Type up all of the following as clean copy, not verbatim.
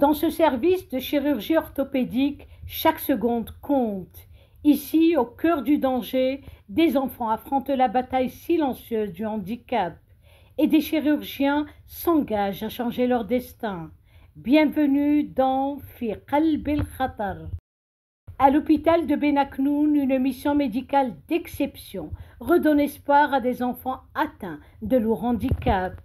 Dans ce service de chirurgie orthopédique, chaque seconde compte. Ici, au cœur du danger, des enfants affrontent la bataille silencieuse du handicap et des chirurgiens s'engagent à changer leur destin. Bienvenue dans Fi Qalb el Khatar. À l'hôpital de Benaknoun, une mission médicale d'exception redonne espoir à des enfants atteints de lourds handicaps.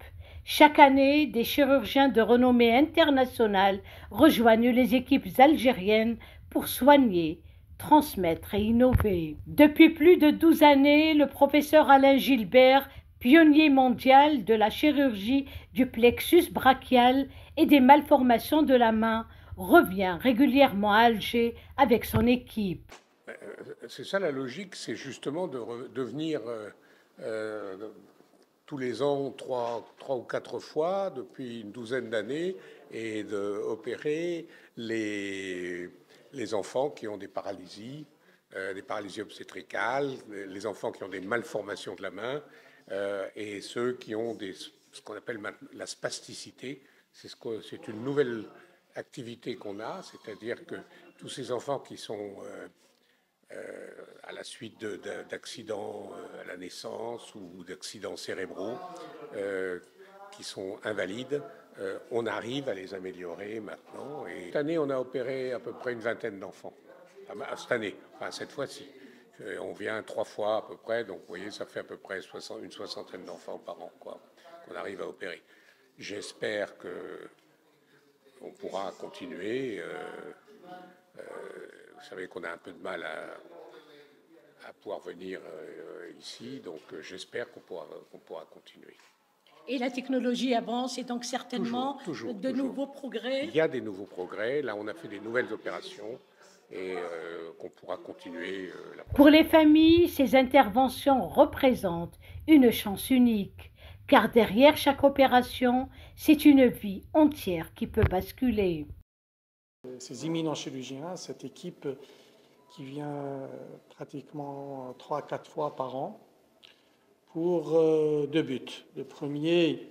Chaque année, des chirurgiens de renommée internationale rejoignent les équipes algériennes pour soigner, transmettre et innover. Depuis plus de 12 années, le professeur Alain Gilbert, pionnier mondial de la chirurgie du plexus brachial et des malformations de la main, revient régulièrement à Alger avec son équipe. C'est ça la logique, c'est justement de venir tous les ans, trois ou quatre fois, depuis une douzaine d'années, et d'opérer les enfants qui ont des paralysies obstétricales, les enfants qui ont des malformations de la main, et ceux qui ont ce qu'on appelle la spasticité. C'est une nouvelle activité qu'on a, c'est-à-dire que tous ces enfants qui sont à la suite d'accidents à la naissance ou d'accidents cérébraux qui sont invalides, on arrive à les améliorer maintenant. Et cette année, on a opéré à peu près une vingtaine d'enfants. Cette année, enfin cette fois-ci. On vient 3 fois à peu près, donc vous voyez, ça fait à peu près une soixantaine d'enfants par an qu'on arrive à opérer. J'espère qu'on pourra continuer. Vous savez qu'on a un peu de mal à pouvoir venir ici, donc j'espère qu'on pourra continuer. Et la technologie avance et donc certainement toujours. Nouveaux progrès. Il y a des nouveaux progrès. Là, on a fait des nouvelles opérations et qu'on pourra continuer. Pour les familles, ces interventions représentent une chance unique, car derrière chaque opération, c'est une vie entière qui peut basculer. Ces éminents chirurgiens, cette équipe qui vient pratiquement 3 à 4 fois par an pour 2 buts. Le premier,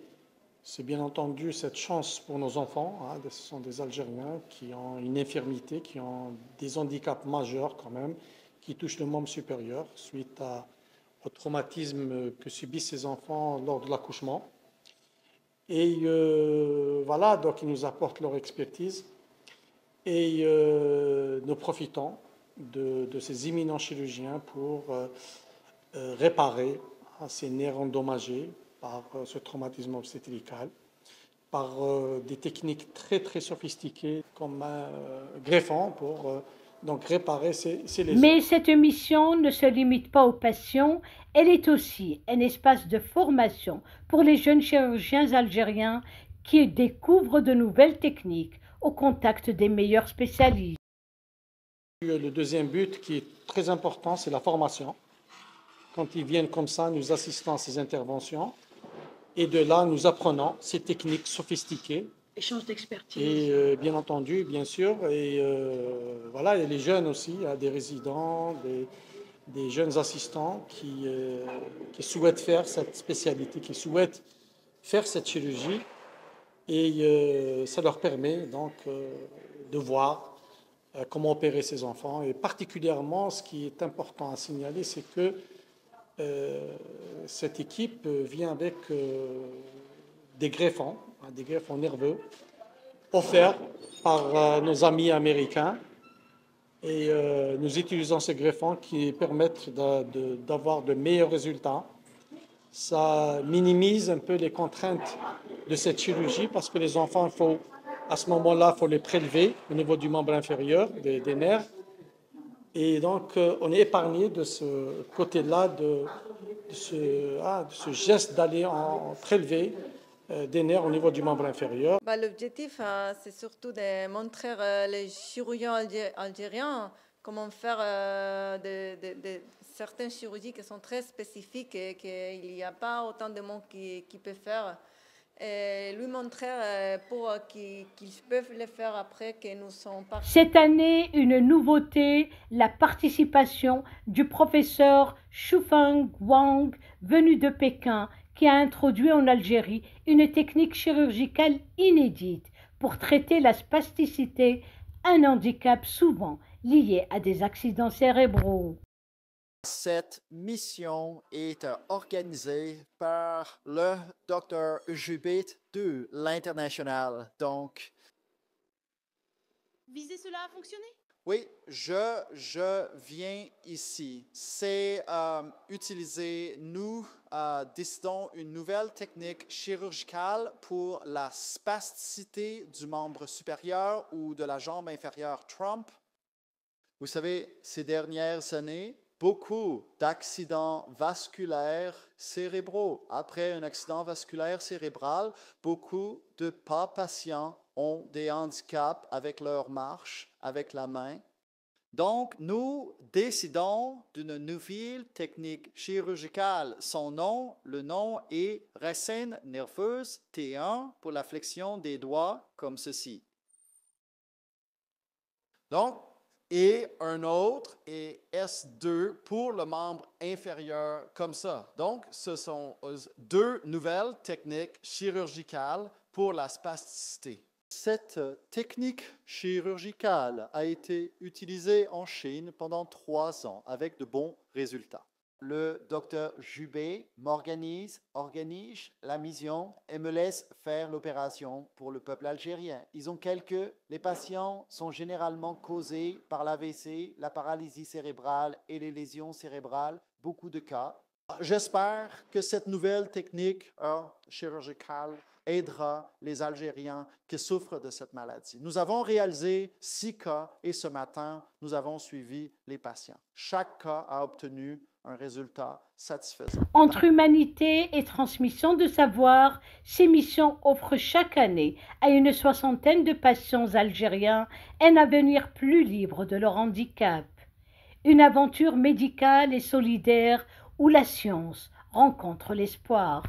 c'est bien entendu cette chance pour nos enfants. Ce sont des Algériens qui ont une infirmité, qui ont des handicaps majeurs quand même, qui touchent le membre supérieur suite au traumatisme que subissent ces enfants lors de l'accouchement. Et voilà, donc ils nous apportent leur expertise. Et nous profitons de ces éminents chirurgiens pour réparer ces nerfs endommagés par ce traumatisme obstétrical, par des techniques très très sophistiquées comme un greffon pour donc réparer ces lésions. Mais cette mission ne se limite pas aux patients, elle est aussi un espace de formation pour les jeunes chirurgiens algériens qui découvrent de nouvelles techniques au contact des meilleurs spécialistes. Le deuxième but qui est très important, c'est la formation. Quand ils viennent comme ça, nous assistons à ces interventions et de là, nous apprenons ces techniques sophistiquées. Échange d'expertise. Et bien entendu, bien sûr, et voilà, et les jeunes aussi, il y a des résidents, des jeunes assistants qui souhaitent faire cette spécialité, qui souhaitent faire cette chirurgie. Et ça leur permet donc de voir comment opérer ces enfants. Et particulièrement, ce qui est important à signaler, c'est que cette équipe vient avec des greffons nerveux offerts par nos amis américains. Et nous utilisons ces greffons qui permettent d'avoir de meilleurs résultats. Ça minimise un peu les contraintes de cette chirurgie parce que les enfants, à ce moment-là, il faut les prélever au niveau du membre inférieur, des nerfs. Et donc, on est épargné de ce côté-là, de ce geste d'aller prélever des nerfs au niveau du membre inférieur. L'objectif, c'est surtout de montrer les chirurgiens algériens comment faire certaines chirurgies qui sont très spécifiques et qu'il n'y a pas autant de monde qui peut faire. Et lui montrer pour qu'ils peuvent le faire après que nous sommes partis. Cette année, une nouveauté, la participation du professeur Shufang Wang, venu de Pékin, qui a introduit en Algérie une technique chirurgicale inédite pour traiter la spasticité, un handicap souvent lié à des accidents cérébraux. Cette mission est organisée par le Dr. Jubet de l'International. Donc, Viser cela a fonctionné? oui, je viens ici. C'est utiliser, nous décidons une nouvelle technique chirurgicale pour la spasticité du membre supérieur ou de la jambe inférieure trompe. Vous savez, ces dernières années, beaucoup d'accidents vasculaires cérébraux. Après un accident vasculaire cérébral, beaucoup de patients ont des handicaps avec leur marche, avec la main. Donc, nous décidons d'une nouvelle technique chirurgicale. Le nom est racine nerveuse T1 pour la flexion des doigts comme ceci. Donc, et un autre est S2 pour le membre inférieur comme ça. Donc, ce sont deux nouvelles techniques chirurgicales pour la spasticité. Cette technique chirurgicale a été utilisée en Chine pendant 3 ans avec de bons résultats. Le docteur Jubet organise la mission et me laisse faire l'opération pour le peuple algérien. Les patients sont généralement causés par l'AVC, la paralysie cérébrale et les lésions cérébrales, beaucoup de cas. J'espère que cette nouvelle technique chirurgicale aidera les Algériens qui souffrent de cette maladie. Nous avons réalisé 6 cas et ce matin, nous avons suivi les patients. Chaque cas a obtenu un résultat satisfaisant. Entre humanité et transmission de savoir, ces missions offrent chaque année à une 60aine de patients algériens un avenir plus libre de leur handicap. Une aventure médicale et solidaire où la science rencontre l'espoir.